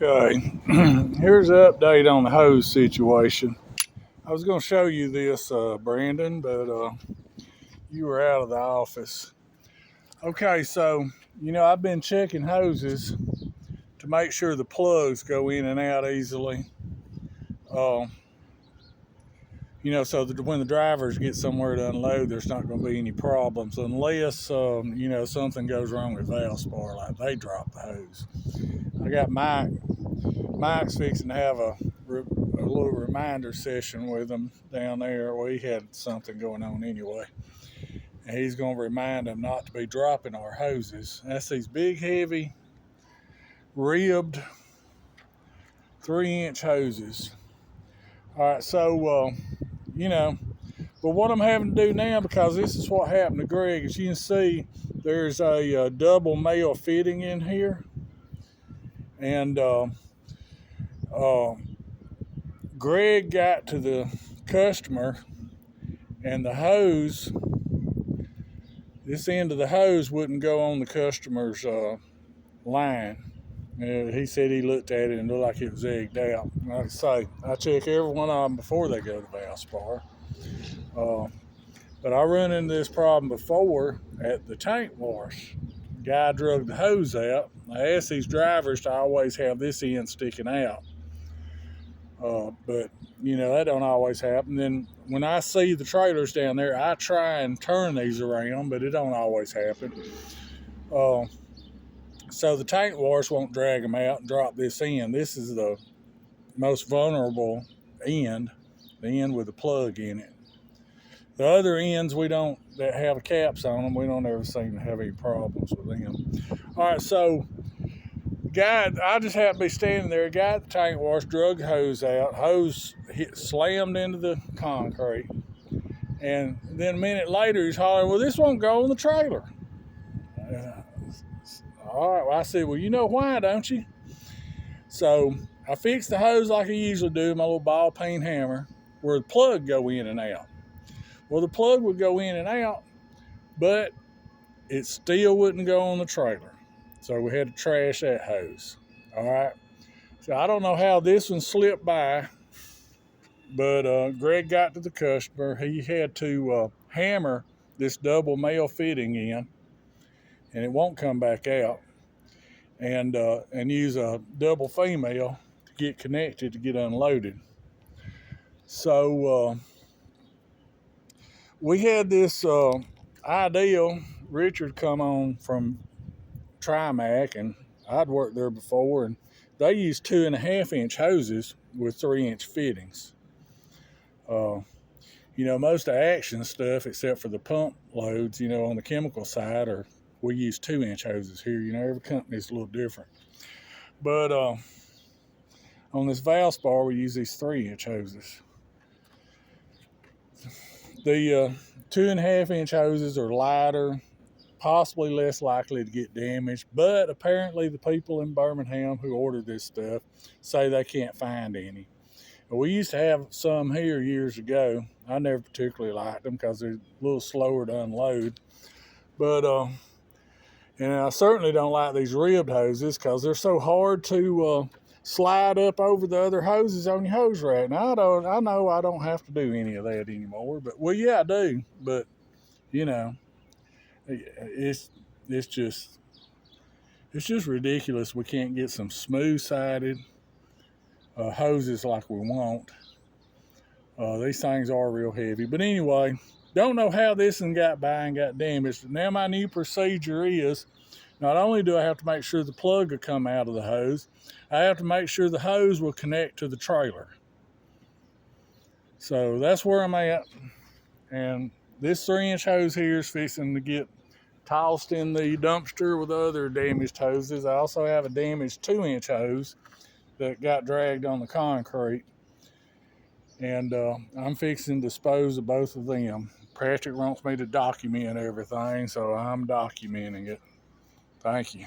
Okay, here's an update on the hose situation. I was going to show you this, Brandon, but you were out of the office. Okay, so, I've been checking hoses to make sure the plugs go in and out easily. Uh, so that when the drivers get somewhere to unload, there's not going to be any problems unless, something goes wrong with Valspar, like they drop the hose. I got Mike's fixing to have a little reminder session with him down there. Well, he had something going on anyway. And he's going to remind them not to be dropping our hoses. That's these big, heavy, ribbed 3-inch hoses. All right, so, but what I'm having to do now, because this is what happened to Greg, as you can see, there's a double male fitting in here. And Greg got to the customer, and the hose, this end of the hose wouldn't go on the customer's line. He said he looked at it and looked like it was egged out. Like I say, I check every one of them before they go to Valspar. But I run into this problem before at the tank wash. The guy drug the hose out. I asked these drivers to always have this end sticking out. But that don't always happen. Then when I see the trailers down there, I try and turn these around, but it don't always happen. So the tank wash won't drag them out and drop this end. This is the most vulnerable end, the end with the plug in it. The other ends that have caps on them, we don't ever seem to have any problems with them. All right, so I just happened to be standing there. Guy at the tank wash drug the hose out. Hose slammed into the concrete. And then a minute later, he's hollering, well, this won't go on the trailer. All right, well, I said, well, you know why, don't you? So I fixed the hose like I usually do, my little ball peen hammer, where the plug go in and out. Well, the plug would go in and out, but it still wouldn't go on the trailer. So we had to trash that hose. All right. So I don't know how this one slipped by, but Greg got to the customer. He had to hammer this double male fitting in, and it won't come back out, and use a double female to get connected to get unloaded. So we had this ideal. Richard come on from Trimac, and I'd worked there before, and they use 2.5-inch hoses with 3-inch fittings. Most of Action stuff, except for the pump loads, on the chemical side, we use 2-inch hoses here. Every company's a little different. But on this Valspar, we use these 3-inch hoses. The 2.5-inch hoses are lighter, possibly less likely to get damaged, but apparently the people in Birmingham who ordered this stuff say they can't find any. We used to have some here years ago. I never particularly liked them because they're a little slower to unload. But and I certainly don't like these ribbed hoses because they're so hard to slide up over the other hoses on your hose rack. Now I know I don't have to do any of that anymore, but yeah, I do. But it's just ridiculous. We can't get some smooth-sided hoses like we want. These things are real heavy. But anyway, don't know how this one got by and got damaged. Now my new procedure is, not only do I have to make sure the plug will come out of the hose, I have to make sure the hose will connect to the trailer. So that's where I'm at. And this 3-inch hose here is fixing to get tossed in the dumpster with other damaged hoses. I also have a damaged 2-inch hose that got dragged on the concrete. And I'm fixing to dispose of both of them. Patrick wants me to document everything, so I'm documenting it. Thank you.